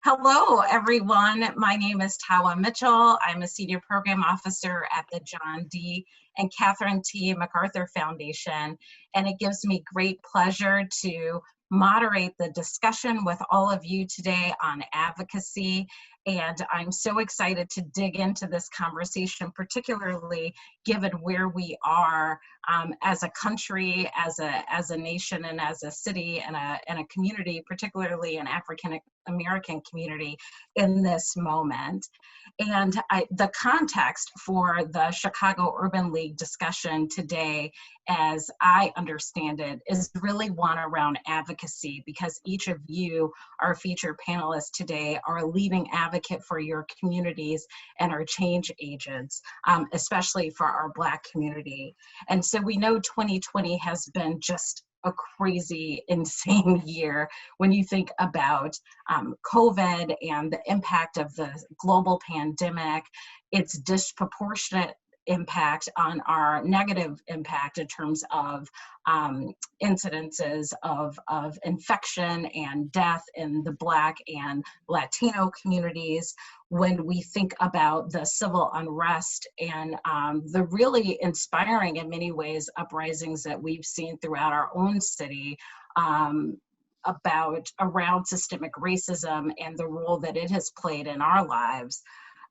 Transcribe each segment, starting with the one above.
Hello, everyone. My name is Tawa Mitchell. I'm a Senior Program Officer at the John D. and Catherine T. MacArthur Foundation, and it gives me great pleasure to moderate the discussion with all of you today on advocacy. And I'm so excited to dig into this conversation, particularly given where we are as a country, as a nation, and as a city and a community, particularly an African American community in this moment. And the context for the Chicago Urban League discussion today, as I understand it, is really one around advocacy, because each of you, our featured panelists today, are a leading advocate for your communities and are change agents, especially for our Black community. And so we know 2020 has been just a crazy, insane year when you think about COVID and the impact of the global pandemic, its disproportionate impact on our negative impact in terms of incidences of infection and death in the Black and Latino communities. When we think about the civil unrest and the really inspiring, in many ways, uprisings that we've seen throughout our own city, around systemic racism and the role that it has played in our lives.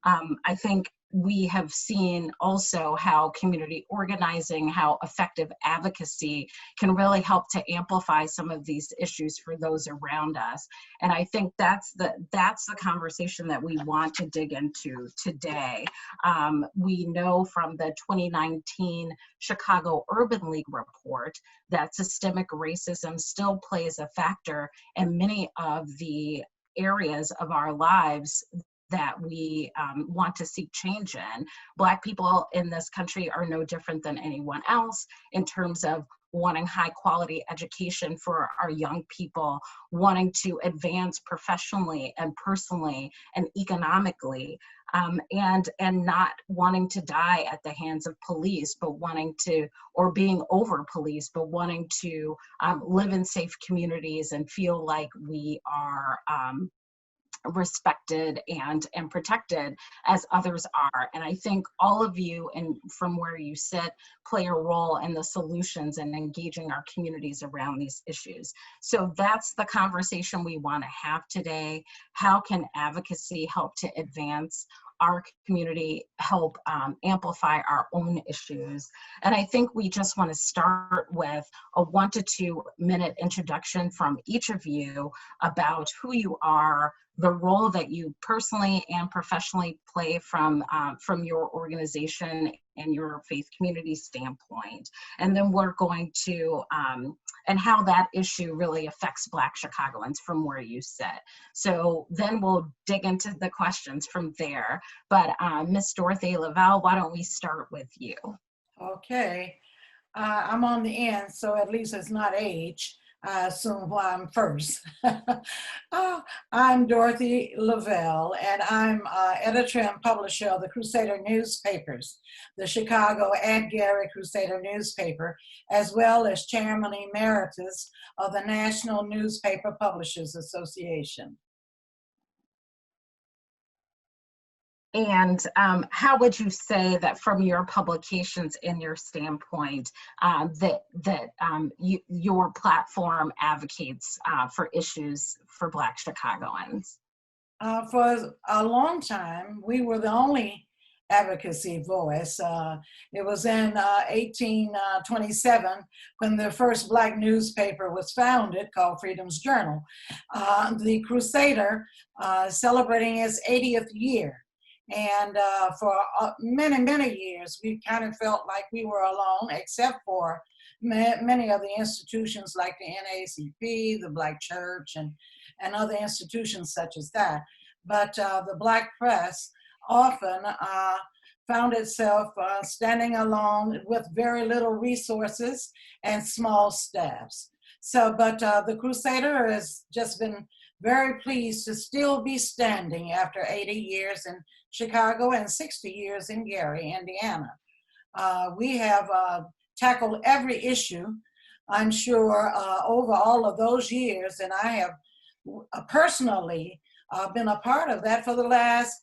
I think we have seen also how community organizing, how effective advocacy can really help to amplify some of these issues for those around us. And I think that's the conversation that we want to dig into today. We know from the 2019 Chicago Urban League report that systemic racism still plays a factor in many of the areas of our lives that we want to seek change in. Black people in this country are no different than anyone else in terms of wanting high quality education for our young people, wanting to advance professionally and personally and economically, and not wanting to die at the hands of police, but wanting to, or being over police, but wanting to live in safe communities and feel like we are respected and protected as others are. And I think all of you, and from where you sit, play a role in the solutions and engaging our communities around these issues. So that's the conversation we want to have today. How can advocacy help to advance our community, help amplify our own issues? And I think we just want to start with a 1 to 2 minute introduction from each of you about who you are, the role that you personally and professionally play from your organization and your faith community standpoint. And then we're going to, and how that issue really affects Black Chicagoans from where you sit. So then we'll dig into the questions from there. But Ms. Dorothy Lavelle, why don't we start with you? Okay, I'm on the end, so at least it's not age. I assume why I'm first. I'm Dorothy Lavelle, and I'm editor and publisher of the Crusader newspapers, the Chicago and Gary Crusader newspaper, as well as chairman emeritus of the National Newspaper Publishers Association. And how would you say that from your publications and your standpoint your platform advocates for issues for Black Chicagoans? For a long time, we were the only advocacy voice. It was in 1827 when the first Black newspaper was founded, called Freedom's Journal. The Crusader celebrating its 80th year. And for many, many years, we kind of felt like we were alone, except for many of the institutions like the NAACP, the Black Church, and other institutions such as that. But the Black press often found itself standing alone with very little resources and small staffs. So, but the Crusader has just been very pleased to still be standing after 80 years in Chicago and 60 years in Gary, Indiana. We have tackled every issue, I'm sure, over all of those years, and I have personally been a part of that for the last,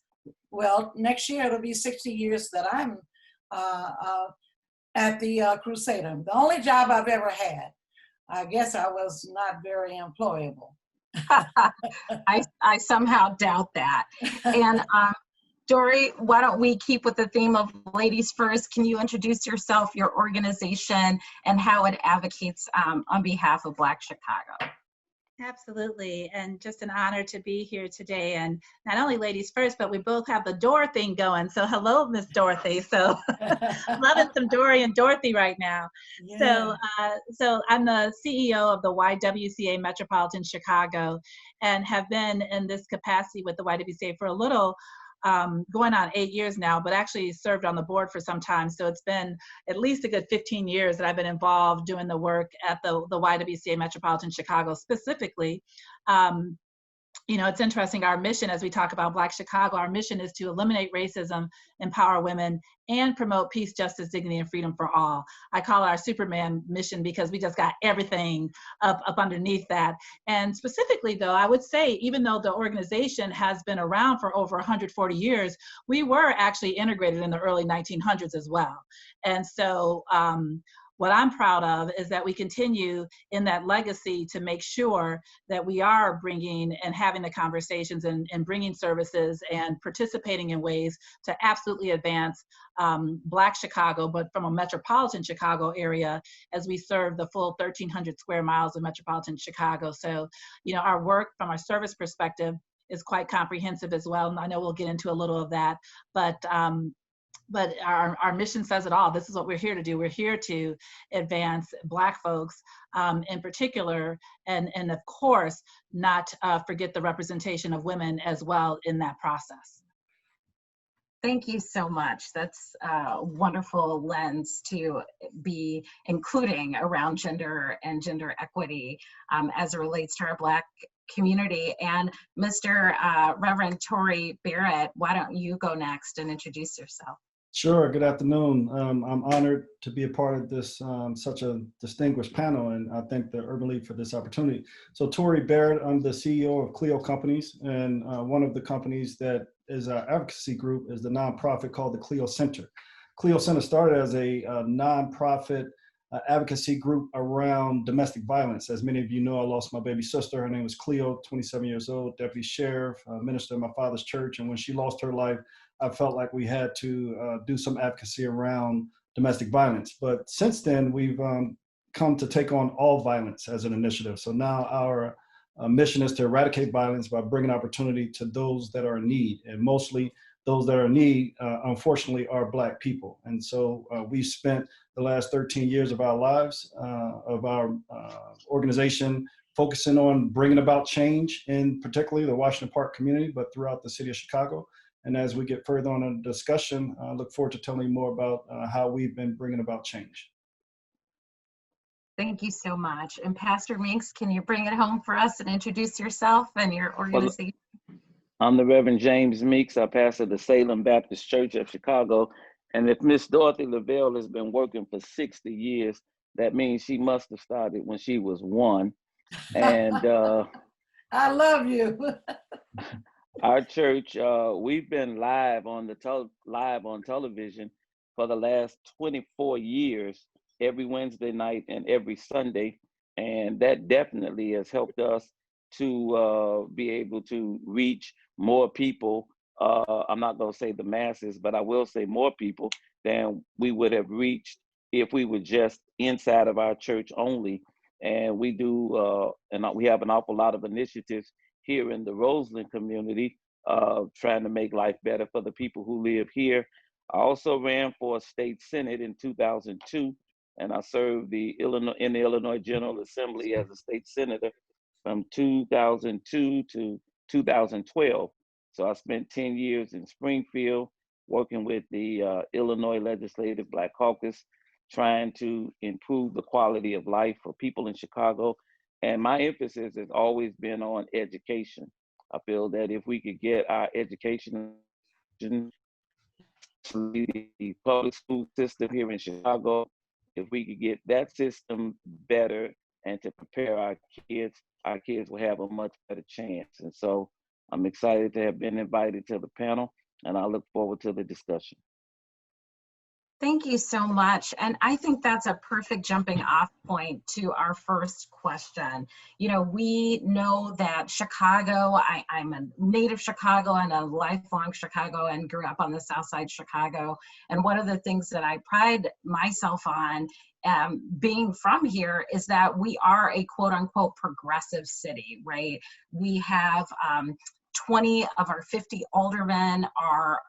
well, next year it'll be 60 years that I'm at the Crusader. The only job I've ever had. I guess I was not very employable. I somehow doubt that. And Dory, why don't we keep with the theme of ladies first? Can you introduce yourself, your organization, and how it advocates on behalf of Black Chicago? Absolutely, and just an honor to be here today. And not only ladies first, but we both have the Door thing going. So hello, Miss Dorothy. So loving some Dory and Dorothy right now. Yeah. So I'm the CEO of the YWCA Metropolitan Chicago, and have been in this capacity with the YWCA for a little, going on 8 years now, but actually served on the board for some time. So it's been at least a good 15 years that I've been involved doing the work at the YWCA Metropolitan Chicago specifically. You know, it's interesting, our mission, as we talk about Black Chicago, our mission is to eliminate racism, empower women, and promote peace, justice, dignity, and freedom for all. I call it our Superman mission because we just got everything up underneath that. And specifically, though, I would say, even though the organization has been around for over 140 years, we were actually integrated in the early 1900s as well. And so, what I'm proud of is that we continue in that legacy to make sure that we are bringing and having the conversations and bringing services and participating in ways to absolutely advance Black Chicago, but from a metropolitan Chicago area as we serve the full 1,300 square miles of metropolitan Chicago. So, you know, our work from a service perspective is quite comprehensive as well. And I know we'll get into a little of that, but our mission says it all. This is what we're here to do. We're here to advance Black folks in particular, and of course, not forget the representation of women as well in that process. Thank you so much. That's a wonderful lens to be including around gender and gender equity as it relates to our Black community. And Mr. Reverend Tory Barrett, why don't you go next and introduce yourself? Sure. Good afternoon. I'm honored to be a part of this such a distinguished panel, and I thank the Urban League for this opportunity. So Tory Barrett, I'm the CEO of Clio Companies, and one of the companies that is our advocacy group is the nonprofit called the Clio Center. Clio Center started as a nonprofit advocacy group around domestic violence. As many of you know, I lost my baby sister. Her name was Clio, 27 years old, deputy sheriff, minister in my father's church. And when she lost her life, I felt like we had to do some advocacy around domestic violence. But since then, we've come to take on all violence as an initiative. So now our mission is to eradicate violence by bringing opportunity to those that are in need. And mostly those that are in need, unfortunately, are Black people. And so we spent the last 13 years of our lives, of our organization, focusing on bringing about change in particularly the Washington Park community, but throughout the city of Chicago. And as we get further on in the discussion, I look forward to telling you more about how we've been bringing about change. Thank you so much. And Pastor Meeks, can you bring it home for us and introduce yourself and your organization? Well, I'm the Reverend James Meeks. I pastor the Salem Baptist Church of Chicago. And if Miss Dorothy Lavelle has been working for 60 years, that means she must have started when she was 1. And I love you. Our church, we've been live on television for the last 24 years, every Wednesday night and every Sunday, and that definitely has helped us to be able to reach more people. I'm not going to say the masses, but I will say more people than we would have reached if we were just inside of our church only. And we do, and we have an awful lot of initiatives here in the Roseland community, trying to make life better for the people who live here. I also ran for a state senate in 2002, and I served in the Illinois General Assembly as a state senator from 2002 to 2012. So I spent 10 years in Springfield working with the Illinois Legislative Black Caucus, trying to improve the quality of life for people in Chicago. And my emphasis has always been on education. I feel that if we could get our education, the public school system here in Chicago, if we could get that system better and to prepare our kids will have a much better chance. And so I'm excited to have been invited to the panel, and I look forward to the discussion. Thank you so much. And I think that's a perfect jumping off point to our first question. You know, we know that Chicago, I'm a native Chicago and a lifelong Chicago and grew up on the South Side Chicago. And one of the things that I pride myself on being from here is that we are a quote unquote progressive city, right? We have 20 of our 50 aldermen are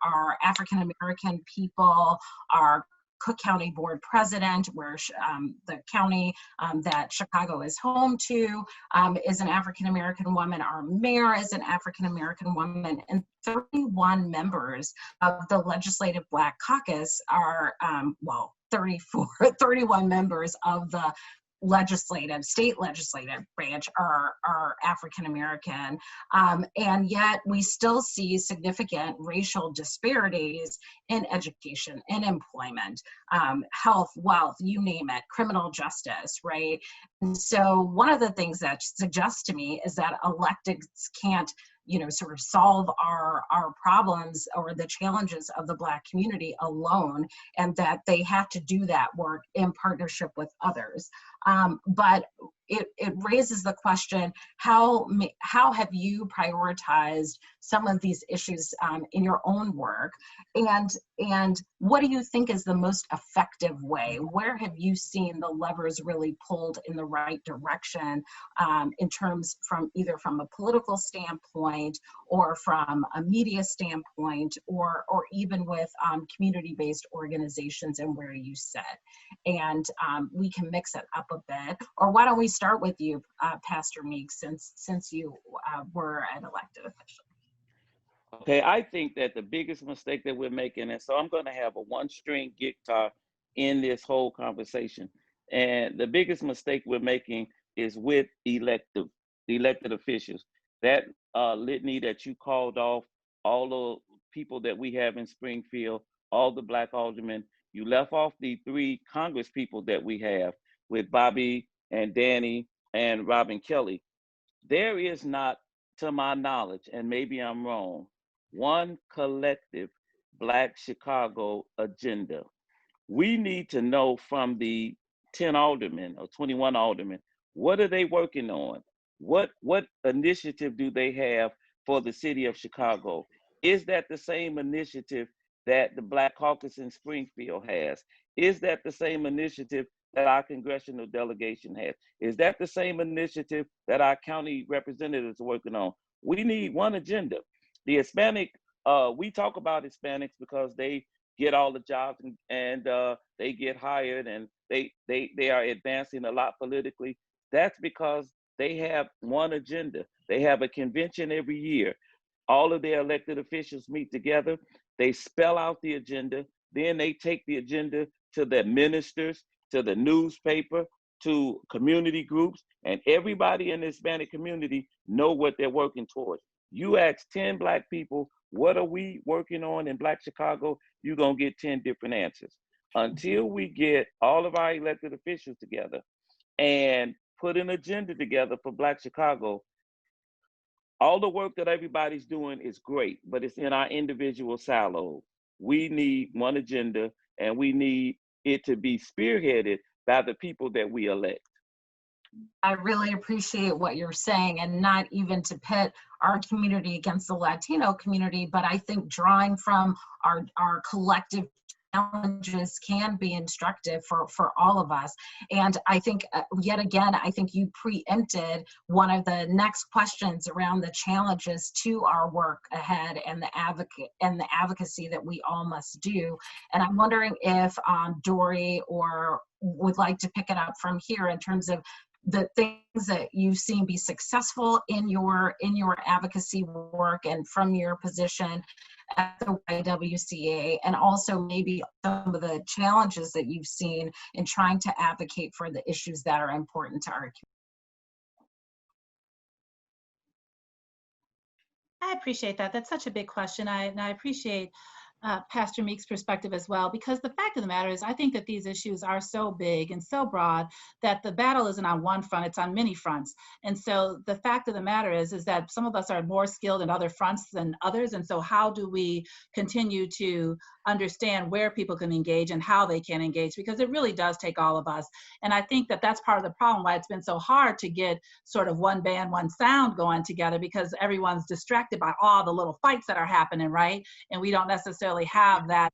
African-American people. Our Cook County Board President, where the county that Chicago is home to, is an African-American woman. Our mayor is an African-American woman, and 31 members of the Legislative Black Caucus are, 31 members of the state legislative branch are African American, and yet we still see significant racial disparities in education, in employment, health, wealth, you name it, criminal justice, right? And so one of the things that suggests to me is that electeds can't, you know, sort of solve our problems or the challenges of the Black community alone, and that they have to do that work in partnership with others. But it raises the question, how have you prioritized some of these issues in your own work? And what do you think is the most effective way? Where have you seen the levers really pulled in the right direction in terms from either from a political standpoint or from a media standpoint or even with community-based organizations and where you sit? And we can mix it up a bit. Or why don't we start with you, Pastor Meeks, since you were an elected official? Okay, I think that the biggest mistake that we're making, and so I'm going to have a one-string guitar in this whole conversation, and the biggest mistake we're making is with elected officials. That litany that you called off, all the people that we have in Springfield, all the Black aldermen, you left off the 3 Congress people that we have with Bobby and Danny and Robin Kelly. There is not, to my knowledge, and maybe I'm wrong, one collective Black Chicago agenda. We need to know from the 10 aldermen or 21 aldermen, what are they working on? What initiative do they have for the city of Chicago? Is that the same initiative that the Black Caucus in Springfield has? Is that the same initiative that our congressional delegation has? Is that the same initiative that our county representatives are working on? We need one agenda. The Hispanic, we talk about Hispanics because they get all the jobs and they get hired and they are advancing a lot politically. That's because they have one agenda. They have a convention every year. All of their elected officials meet together. They spell out the agenda. Then they take the agenda to their ministers, to the newspaper, to community groups, and everybody in the Hispanic community know what they're working towards. You ask 10 Black people, what are we working on in Black Chicago? You're gonna get 10 different answers. Until we get all of our elected officials together and put an agenda together for Black Chicago, all the work that everybody's doing is great, but it's in our individual silos. We need one agenda, and we need it to be spearheaded by the people that we elect. I really appreciate what you're saying, and not even to pit our community against the Latino community, but I think drawing from our collective challenges can be instructive for all of us. And I think, yet again, I think you preempted one of the next questions around the challenges to our work ahead and the advocacy that we all must do. And I'm wondering if Dory or would like to pick it up from here in terms of the things that you've seen be successful in your advocacy work and from your position at the YWCA, and also maybe some of the challenges that you've seen in trying to advocate for the issues that are important to our community. I appreciate that. That's such a big question. I appreciate Pastor Meek's perspective as well, because the fact of the matter is, I think that these issues are so big and so broad that the battle isn't on one front, it's on many fronts. And so the fact of the matter is that some of us are more skilled in other fronts than others. And so how do we continue to understand where people can engage and how they can engage? Because it really does take all of us. And I think that that's part of the problem, why it's been so hard to get sort of one band, one sound going together, because everyone's distracted by all the little fights that are happening, right? And we don't necessarily have that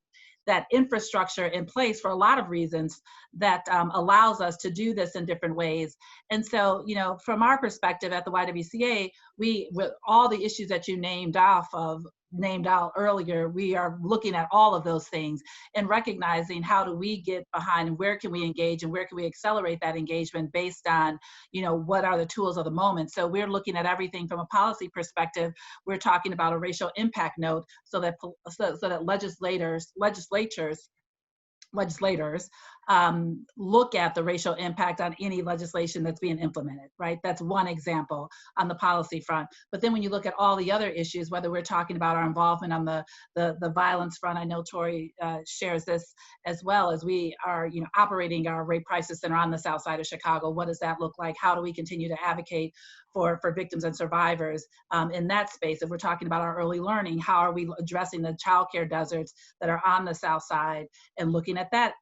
infrastructure in place for a lot of reasons that allows us to do this in different ways. And so, you know, from our perspective at the YWCA, with all the issues that you named out earlier, we are looking at all of those things and recognizing how do we get behind and where can we engage and where can we accelerate that engagement based on, you know, what are the tools of the moment. So we're looking at everything from a policy perspective. We're talking about a racial impact note so that legislators look at the racial impact on any legislation that's being implemented, right? That's one example on the policy front. But then when you look at all the other issues, whether we're talking about our involvement on the violence front, I know Tori shares this as well, as we are, you know, operating our rape crisis center on the south side of Chicago. What does that look like? How do we continue to advocate for victims and survivors in that space? If we're talking about our early learning, how are we addressing the childcare deserts that are on the south side and looking at that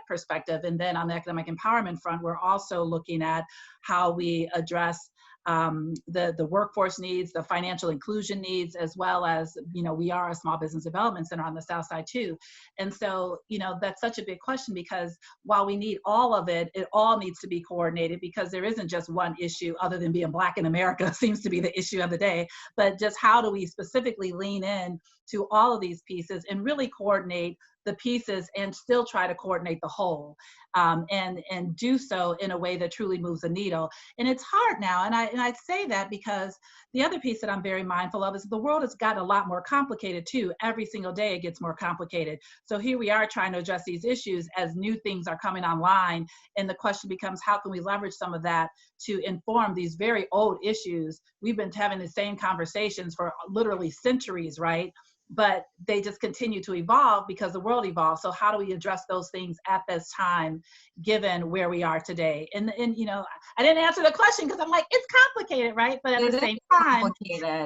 perspective? And then on the academic empowerment front, we're also looking at how we address the workforce needs, the financial inclusion needs, as well as, you know, we are a small business development center on the south side too. And so, you know, that's such a big question, because while we need all of it, it all needs to be coordinated, because there isn't just one issue other than being Black in America seems to be the issue of the day. But just how do we specifically lean in to all of these pieces and really coordinate the pieces and still try to coordinate the whole, and do so in a way that truly moves the needle. And it's hard now, and I say that because the other piece that I'm very mindful of is the world has gotten a lot more complicated too. Every single day it gets more complicated. So here we are trying to address these issues as new things are coming online, and the question becomes, how can we leverage some of that to inform these very old issues? We've been having the same conversations for literally centuries, right? But they just continue to evolve because the world evolves. So how do we address those things at this time, given where we are today? And you know, I didn't answer the question because I'm like, it's complicated, right? But at the same time,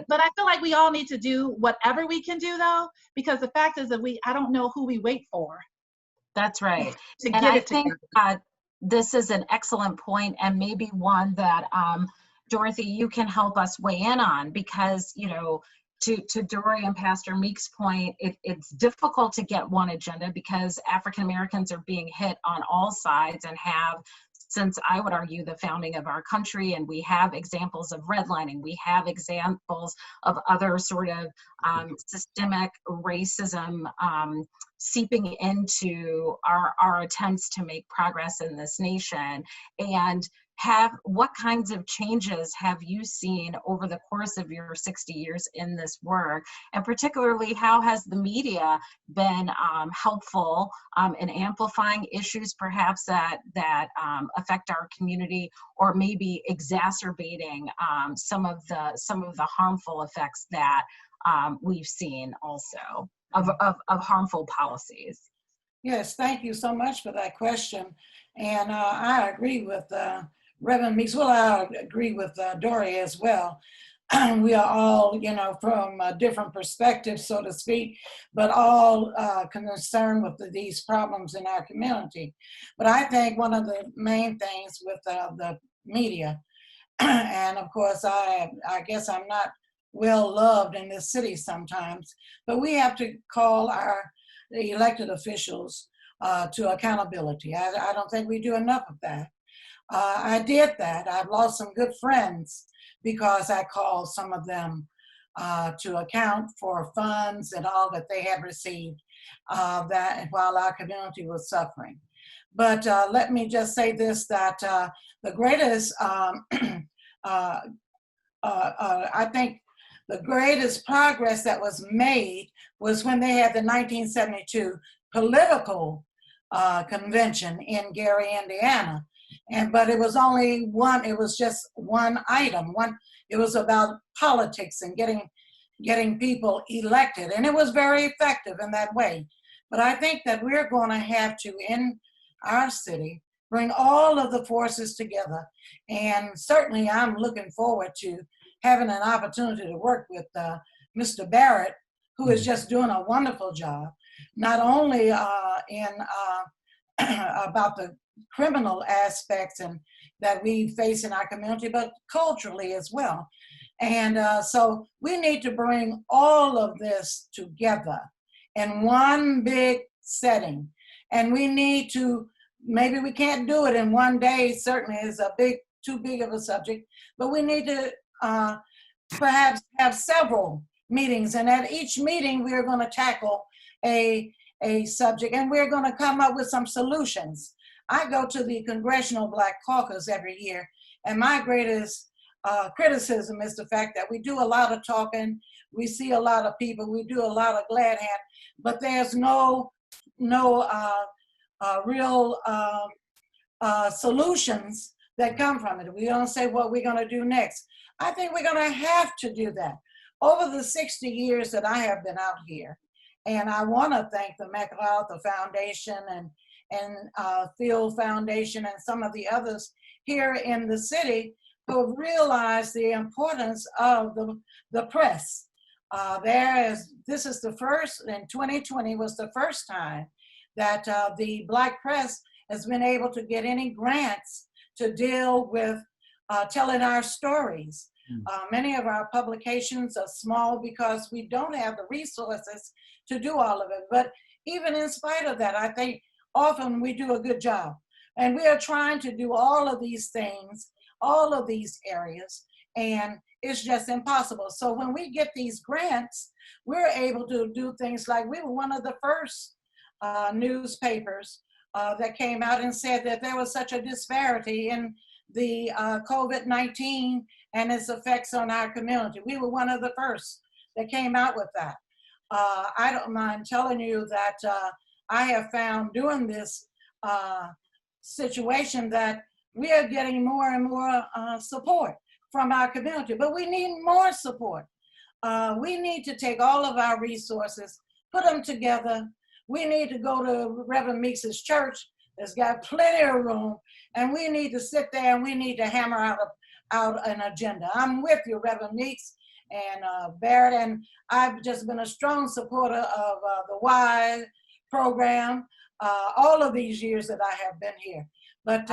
but I feel like we all need to do whatever we can do, though, because the fact is that I don't know who we wait for. That's right. To and get I it think this is an excellent point, and maybe one that Dorothy, you can help us weigh in on, because, you know, to Dory and Pastor Meek's point, it's difficult to get one agenda because African Americans are being hit on all sides and have since, I would argue, the founding of our country. And we have examples of redlining. We have examples of other sort of systemic racism seeping into our attempts to make progress in this nation. And what kinds of changes have you seen over the course of your 60 years in this work? And particularly, how has the media been helpful in amplifying issues perhaps that affect our community, or maybe exacerbating some of the harmful effects that we've seen also of harmful policies? Yes, thank you so much for that question. And I agree with Reverend Meeks. Well, I agree with Dory as well. We are all, you know, from different perspectives, so to speak, but all concerned with these problems in our community. But I think one of the main things with the media, and of course, I guess I'm not well loved in this city sometimes, but we have to call the elected officials to accountability. I don't think we do enough of that. I did that. I've lost some good friends because I called some of them to account for funds and all that they had received that while our community was suffering. But let me just say this, that the greatest, I think the greatest progress that was made was when they had the 1972 political convention in Gary, Indiana. But it was only one, it was just one item. It was about politics and getting getting people elected. And it was very effective in that way. But I think that we're going to have to, in our city, bring all of the forces together. And certainly I'm looking forward to having an opportunity to work with Mr. Barrett, who is just doing a wonderful job, not only in about the criminal aspects and that we face in our community, but culturally as well. And so we need to bring all of this together in one big setting. And we need to, maybe we can't do it in one day, certainly is too big of a subject, but we need to perhaps have several meetings. And at each meeting, we're going to tackle a subject and we're going to come up with some solutions. I go to the Congressional Black Caucus every year, and my greatest criticism is the fact that we do a lot of talking, we see a lot of people, we do a lot of glad hand, but there's no real solutions that come from it. We don't say what we're going to do next. I think we're going to have to do that. Over the 60 years that I have been out here, and I want to thank the MacArthur Foundation and Field Foundation and some of the others here in the city who have realized the importance of the press. This is the first, in 2020 was the first time that the Black press has been able to get any grants to deal with telling our stories. Many of our publications are small because we don't have the resources to do all of it. But even in spite of that, I think often we do a good job. And we are trying to do all of these things, all of these areas, and it's just impossible. So when we get these grants, we're able to do things like, we were one of the first newspapers that came out and said that there was such a disparity in the COVID-19 and its effects on our community. We were one of the first that came out with that. I don't mind telling you that I have found doing this situation that we are getting more and more support from our community, but we need more support. We need to take all of our resources, put them together. We need to go to Reverend Meeks's church that's got plenty of room, and we need to sit there and we need to hammer out an agenda. I'm with you, Reverend Meeks and Barrett, and I've just been a strong supporter of the WISE program all of these years that I have been here. But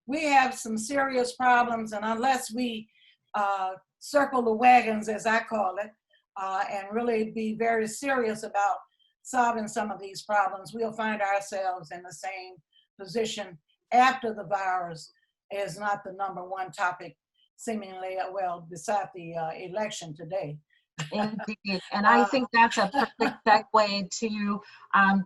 we have some serious problems, and unless we circle the wagons, as I call it, and really be very serious about solving some of these problems, we'll find ourselves in the same position after the virus is not the #1 topic, seemingly, well, beside the election today. Indeed, and I think that's a perfect segue to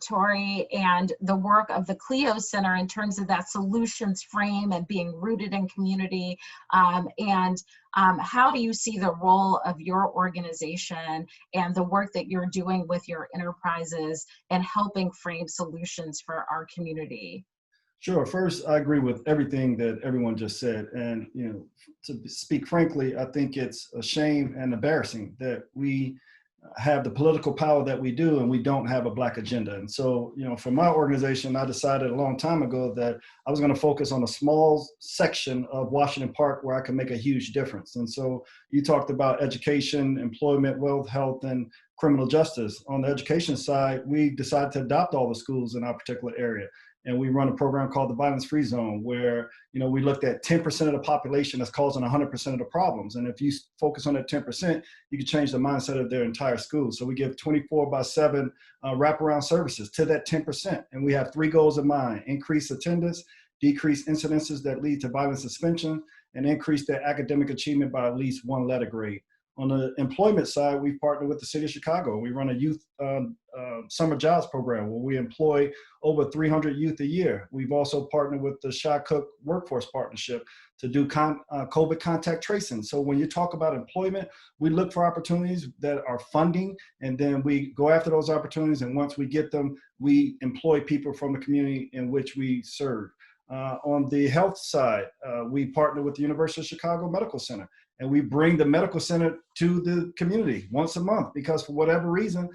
Tori and the work of the Clio Center in terms of that solutions frame and being rooted in community. And how do you see the role of your organization and the work that you're doing with your enterprises and helping frame solutions for our community? Sure. First, I agree with everything that everyone just said. And, you know, to speak frankly, I think it's a shame and embarrassing that we have the political power that we do and we don't have a Black agenda. And so, you know, for my organization, I decided a long time ago that I was going to focus on a small section of Washington Park where I can make a huge difference. And so you talked about education, employment, wealth, health, and criminal justice. On the education side, we decided to adopt all the schools in our particular area. And we run a program called the Violence Free Zone, where, you know, we looked at 10% of the population that's causing 100% of the problems. And if you focus on that 10%, you can change the mindset of their entire school. So we give 24/7 wraparound services to that 10%. And we have 3 goals in mind: increase attendance, decrease incidences that lead to violent suspension, and increase their academic achievement by at least 1 letter grade. On the employment side, we've partnered with the city of Chicago. We run a youth summer jobs program where we employ over 300 youth a year. We've also partnered with the Shy Cook Workforce Partnership to do COVID contact tracing. So when you talk about employment, we look for opportunities that are funding, and then we go after those opportunities. And once we get them, we employ people from the community in which we serve. On the health side, we partner with the University of Chicago Medical Center. and we bring the medical center to the community once a month, because for whatever reason,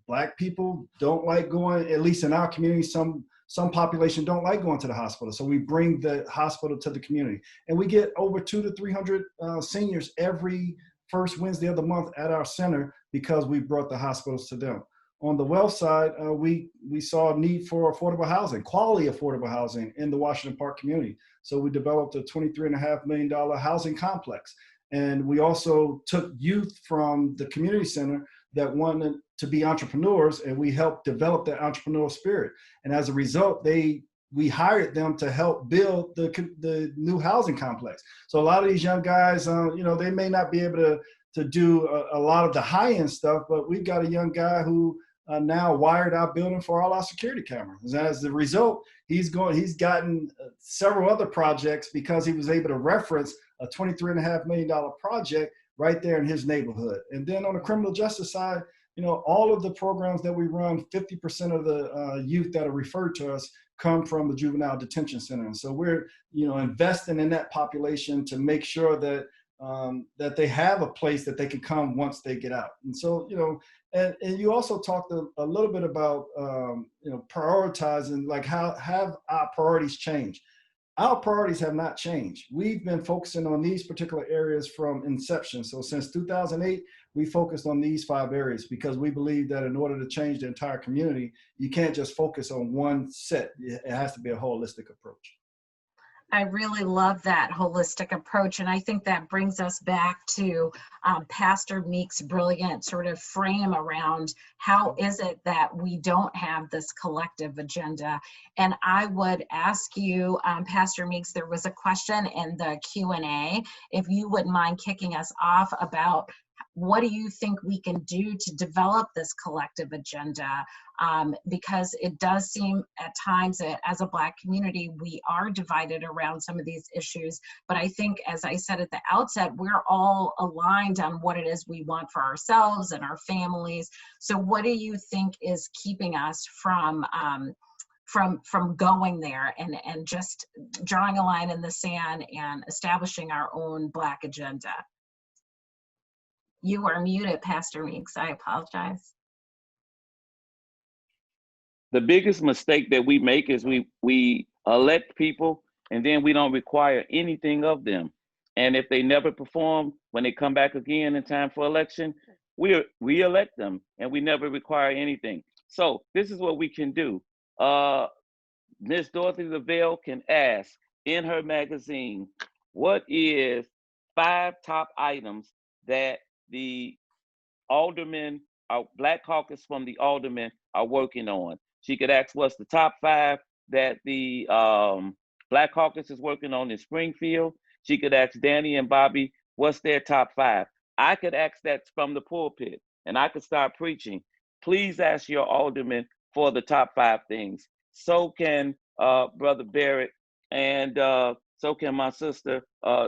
Black people don't like going, at least in our community, some population don't like going to the hospital. So we bring the hospital to the community, and we get over 200 to 300 seniors every first Wednesday of the month at our center because we brought the hospitals to them. On the wealth side, we saw a need for affordable housing, quality affordable housing in the Washington Park community. So we developed a $23.5 million housing complex. And we also took youth from the community center that wanted to be entrepreneurs, and we helped develop that entrepreneurial spirit. And as a result, we hired them to help build the new housing complex. So a lot of these young guys, they may not be able to do a lot of the high-end stuff, but we've got a young guy who now wired our building for all our security cameras. And as a result, he's gotten several other projects because he was able to reference a $23.5 million project right there in his neighborhood. And then on the criminal justice side, all of the programs that we run, 50% of the youth that are referred to us come from the juvenile detention center. And so we're, investing in that population to make sure that that they have a place that they can come once they get out. And so, and you also talked a little bit about, prioritizing, like how have our priorities changed? Our priorities have not changed. We've been focusing on these particular areas from inception. So since 2008, we focused on these 5 areas because we believe that in order to change the entire community, you can't just focus on one set. It has to be a holistic approach. I really love that holistic approach. And I think that brings us back to Pastor Meek's brilliant sort of frame around how is it that we don't have this collective agenda. And I would ask you, Pastor Meeks, there was a question in the Q&A, if you wouldn't mind kicking us off about what do you think we can do to develop this collective agenda? Because it does seem at times that as a Black community, we are divided around some of these issues. But I think, as I said at the outset, we're all aligned on what it is we want for ourselves and our families. So what do you think is keeping us from going there and just drawing a line in the sand and establishing our own Black agenda? You are muted, Pastor Meeks. I apologize. The biggest mistake that we make is we elect people and then we don't require anything of them. And if they never perform, when they come back again in time for election, we elect them and we never require anything. So this is what we can do. Ms. Dorothy Lavelle can ask in her magazine, what is 5 top items that the aldermen, our Black caucus from the aldermen are working on? She could ask what's the top 5 that the Black caucus is working on in Springfield. She could ask Danny and Bobby what's their top 5. I could ask that from the pulpit and I could start preaching. Please ask your aldermen for the top 5 things. So can Brother Barrett, and so can my sister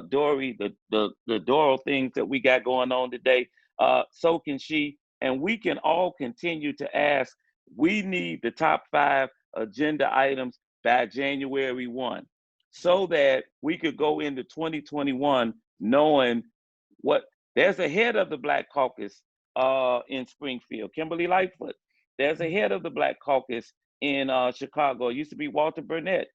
Dory, the Doro things that we got going on today. So can she, and we can all continue to ask. We need the top 5 agenda items by January 1, so that we could go into 2021 knowing what there's a head of the Black caucus in Springfield, Kimberly Lightfoot. There's a head of the Black caucus in Chicago. It used to be Walter Burnett.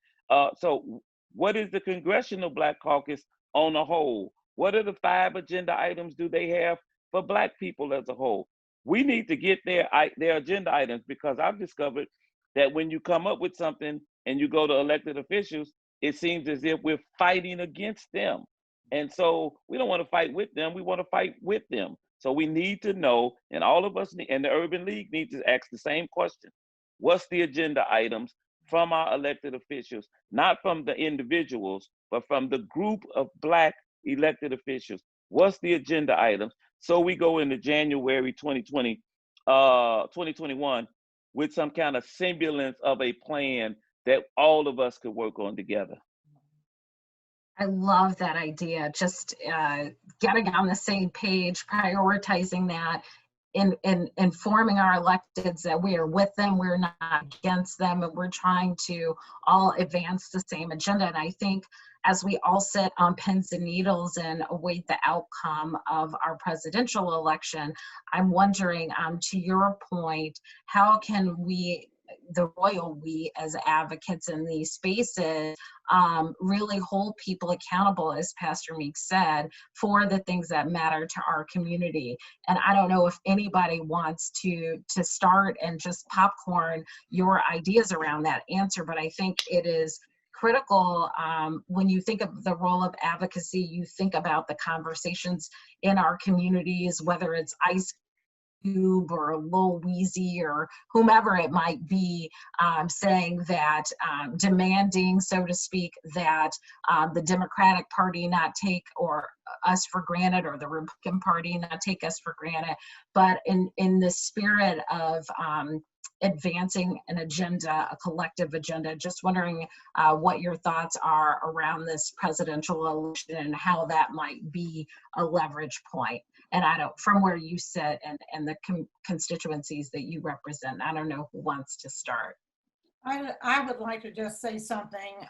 So what is the Congressional Black caucus on a whole? What are the 5 agenda items do they have for Black people as a whole? We need to get their agenda items, because I've discovered that when you come up with something and you go to elected officials, it seems as if we're fighting against them. And so we don't want to fight with them, we want to fight with them. So we need to know, and all of us, and the Urban League needs to ask the same question. What's the agenda items from our elected officials, not from the individuals, but from the group of Black elected officials? What's the agenda items? So we go into January 2021 with some kind of semblance of a plan that all of us could work on together. I love that idea. Just getting on the same page, prioritizing that, in informing our electeds that we are with them, we're not against them, and we're trying to all advance the same agenda. And I think as we all sit on pins and needles and await the outcome of our presidential election, I'm wondering, to your point, how can we, the royal we as advocates in these spaces, really hold people accountable, as Pastor Meek said, for the things that matter to our community. And I don't know if anybody wants to start and just popcorn your ideas around that answer, but I think it is critical. When you think of the role of advocacy, you think about the conversations in our communities, whether it's Ice Cube or Lil Weezy or whomever it might be, saying that, demanding, so to speak, that the Democratic Party not take us for granted, or the Republican Party not take us for granted, but in the spirit of advancing an agenda, a collective agenda. Just wondering what your thoughts are around this presidential election and how that might be a leverage point. And I don't, from where you sit and the constituencies that you represent, I don't know who wants to start. I would like to just say something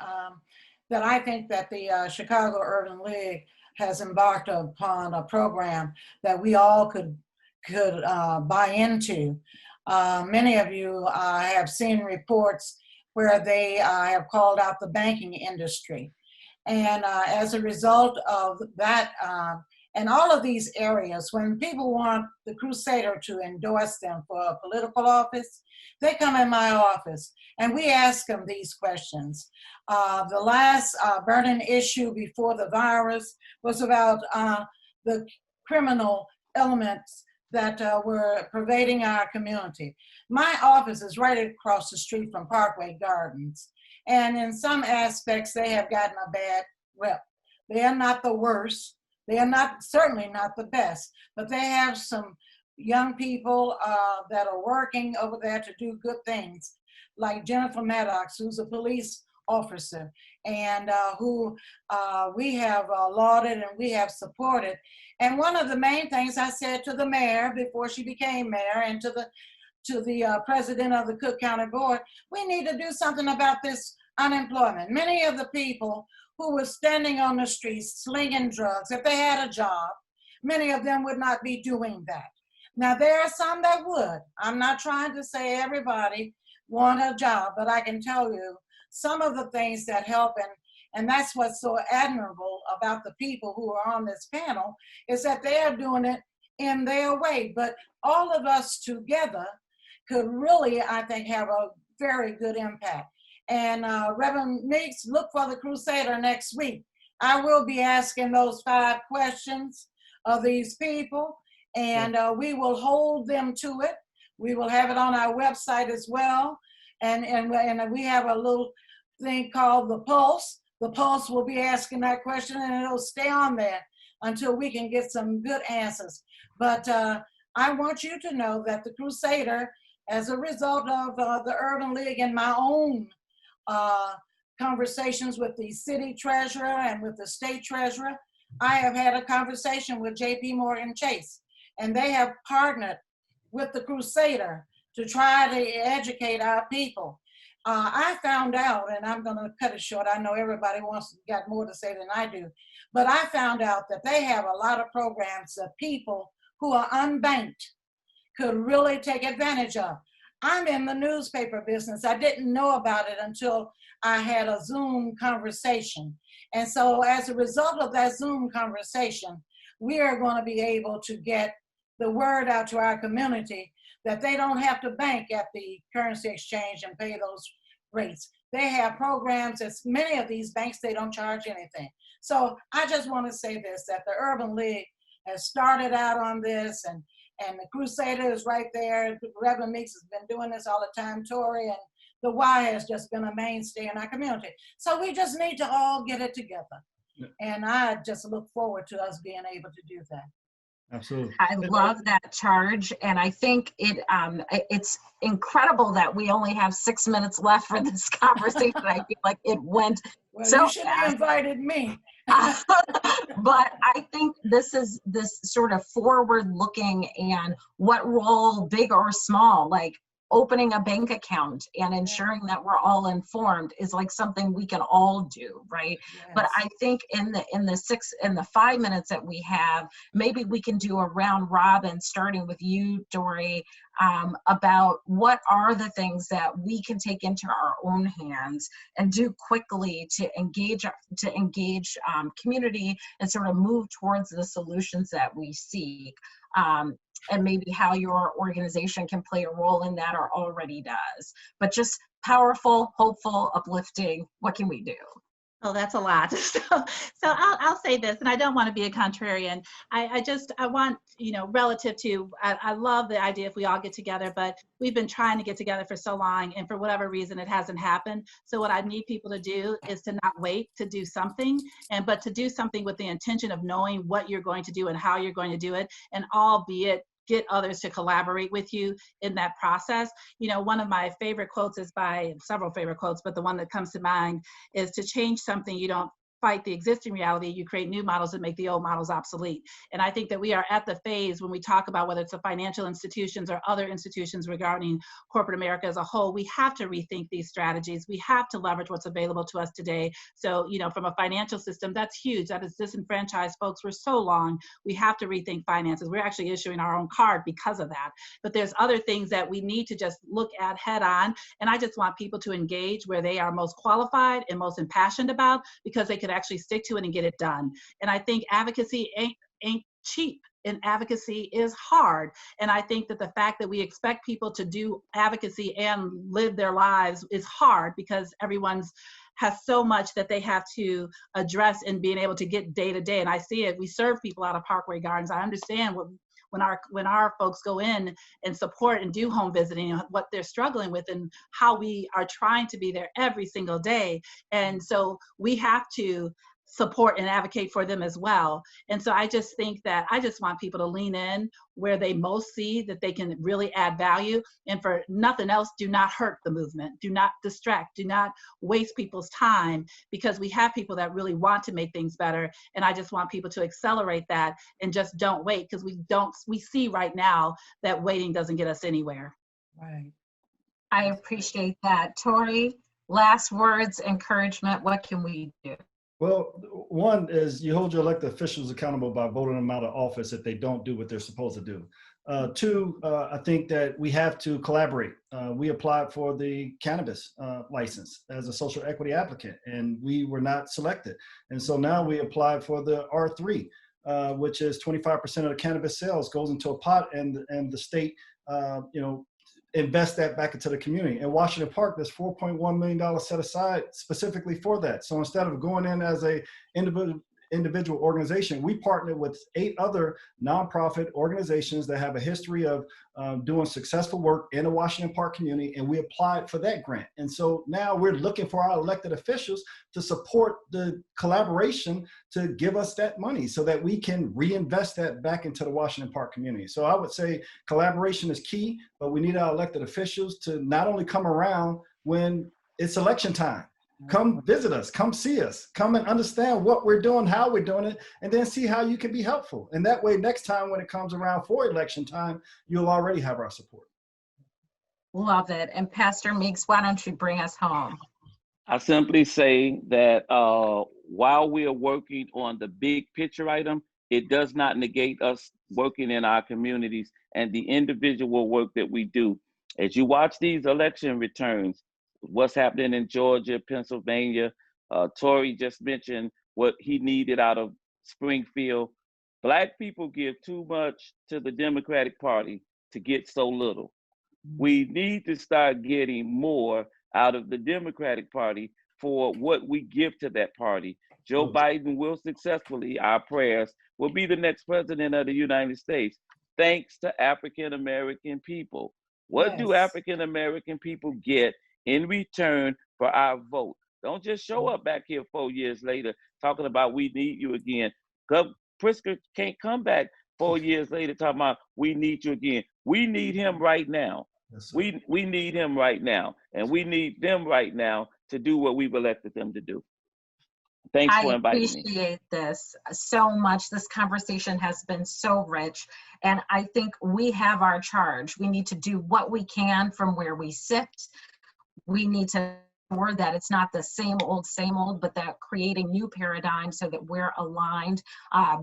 that I think that the Chicago Urban League has embarked upon a program that we all could buy into. Many of you have seen reports where they have called out the banking industry. And as a result of that, and all of these areas, when people want the Crusader to endorse them for a political office, they come in my office and we ask them these questions. The last burning issue before the virus was about the criminal elements that were pervading our community. My office is right across the street from Parkway Gardens. And in some aspects, they have gotten a bad rep. They are not the worst. They are certainly not the best, but they have some young people that are working over there to do good things, like Jennifer Maddox, who's a police officer, and who we have lauded and we have supported. And one of the main things I said to the mayor before she became mayor, and to the president of the Cook County Board, we need to do something about this unemployment. Many of the people who were standing on the streets slinging drugs, if they had a job, many of them would not be doing that. Now, there are some that would. I'm not trying to say everybody want a job, but I can tell you some of the things that help, and that's what's so admirable about the people who are on this panel, is that they are doing it in their way. But all of us together could really, I think, have a very good impact. And Reverend Meeks, look for the Crusader next week. I will be asking those 5 questions of these people, and we will hold them to it. We will have it on our website as well. And we have a little thing called the Pulse. The Pulse will be asking that question, and it'll stay on there until we can get some good answers. But I want you to know that the Crusader, as a result of the Urban League and my own conversations with the city treasurer and with the state treasurer, I have had a conversation with JP Morgan Chase, and they have partnered with the Crusader to try to educate our people. I found out, and I'm going to cut it short, I know everybody got more to say than I do, but I found out that they have a lot of programs that people who are unbanked could really take advantage of. I'm in the newspaper business. I didn't know about it until I had a Zoom conversation. And so as a result of that Zoom conversation, we are going to be able to get the word out to our community that they don't have to bank at the currency exchange and pay those rates. They have programs, as many of these banks, they don't charge anything. So I just want to say this, that the Urban League has started out on this, and the Crusader is right there. Reverend Meeks has been doing this all the time, Tori, and the Y has just been a mainstay in our community. So we just need to all get it together. Yeah. And I just look forward to us being able to do that. Absolutely. I love that charge, and I think it's incredible that we only have 6 minutes left for this conversation. I feel like it went well, so you should have invited me. But I think this is this sort of forward looking, and what role, big or small, like opening a bank account and ensuring that we're all informed is like something we can all do, right? Yes. But I think in the 5 minutes that we have, maybe we can do a round robin, starting with you, Dory, about what are the things that we can take into our own hands and do quickly to engage community and sort of move towards the solutions that we seek. And maybe how your organization can play a role in that, or already does. But just powerful, hopeful, uplifting. What can we do? Oh, that's a lot. So I'll say this, and I don't want to be a contrarian. I want, relative to, I love the idea if we all get together, but we've been trying to get together for so long, and for whatever reason, it hasn't happened. So what I need people to do is to not wait to do something, but to do something with the intention of knowing what you're going to do and how you're going to do it, and albeit get others to collaborate with you in that process. One of my favorite quotes is by several favorite quotes, but the one that comes to mind is, to change something, you don't fight the existing reality, you create new models that make the old models obsolete. And I think that we are at the phase when we talk about whether it's the financial institutions or other institutions regarding corporate America as a whole, we have to rethink these strategies. We have to leverage what's available to us today. So, from a financial system, that's huge. That has disenfranchised folks for so long. We have to rethink finances. We're actually issuing our own card because of that. But there's other things that we need to just look at head on. And I just want people to engage where they are most qualified and most impassioned about, because they could actually stick to it and get it done. And I think advocacy ain't cheap, and advocacy is hard. And I think that the fact that we expect people to do advocacy and live their lives is hard, because everyone's has so much that they have to address in being able to get day to day. And I see it. We serve people out of Parkway Gardens. I understand when our folks go in and support and do home visiting, what they're struggling with, and how we are trying to be there every single day. And so we have to support and advocate for them as well. And so I just think that I just want people to lean in where they most see that they can really add value. And for nothing else, do not hurt the movement. Do not distract. Do not waste people's time, because we have people that really want to make things better. And I just want people to accelerate that and just don't wait, because we see right now that waiting doesn't get us anywhere. Right. I appreciate that. Tori, last words, encouragement, what can we do? Well, one is you hold your elected officials accountable by voting them out of office if they don't do what they're supposed to do. Two, I think that we have to collaborate. We applied for the cannabis license as a social equity applicant, and we were not selected. And so now we applied for the R3, which is 25% of the cannabis sales goes into a pot, and the state, invest that back into the community. In Washington Park, there's $4.1 million set aside specifically for that. So instead of going in as a individual organization, we partnered with 8 other nonprofit organizations that have a history of doing successful work in the Washington Park community, and we applied for that grant. And so now we're looking for our elected officials to support the collaboration to give us that money so that we can reinvest that back into the Washington Park community. So I would say collaboration is key, but we need our elected officials to not only come around when it's election time. Come visit us, come see us, come and understand what we're doing, how we're doing it, and then see how you can be helpful. And that way, next time when it comes around for election time, you'll already have our support. Love it. And Pastor Meeks, why don't you bring us home? I simply say that while we are working on the big picture item, it does not negate us working in our communities and the individual work that we do. As you watch these election returns, what's happening in Georgia, Pennsylvania, Tory just mentioned what he needed out of Springfield. Black people give too much to the Democratic Party to get so little. We need to start getting more out of the Democratic Party for what we give to that party. Joe Biden will successfully, our prayers, will be the next president of the United States, thanks to African-American people. What do African-American people get in return for our vote? Don't just show up back here 4 years later talking about we need you again. Pritzker can't come back 4 years later talking about we need you again. We need him right now. Yes, we need him right now, and we need them right now to do what we've elected them to do. Thanks I for inviting me. appreciate this so much. This conversation has been so rich, and I think we have our charge. We need to do what we can from where we sit. We need to ensure that it's not the same old, but that creating new paradigms so that we're aligned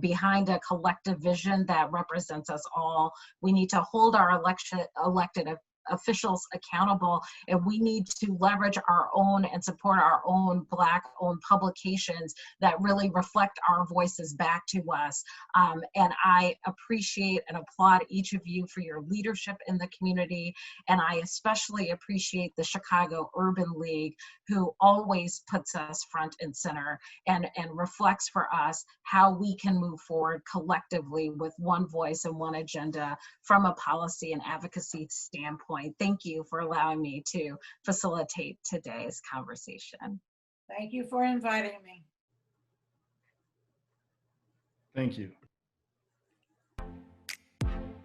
behind a collective vision that represents us all. We need to hold our elected officials accountable, and we need to leverage our own and support our own Black-owned publications that really reflect our voices back to us. And I appreciate and applaud each of you for your leadership in the community, and I especially appreciate the Chicago Urban League, who always puts us front and center and reflects for us how we can move forward collectively with one voice and one agenda from a policy and advocacy standpoint. Thank you for allowing me to facilitate today's conversation. Thank you for inviting me. Thank you.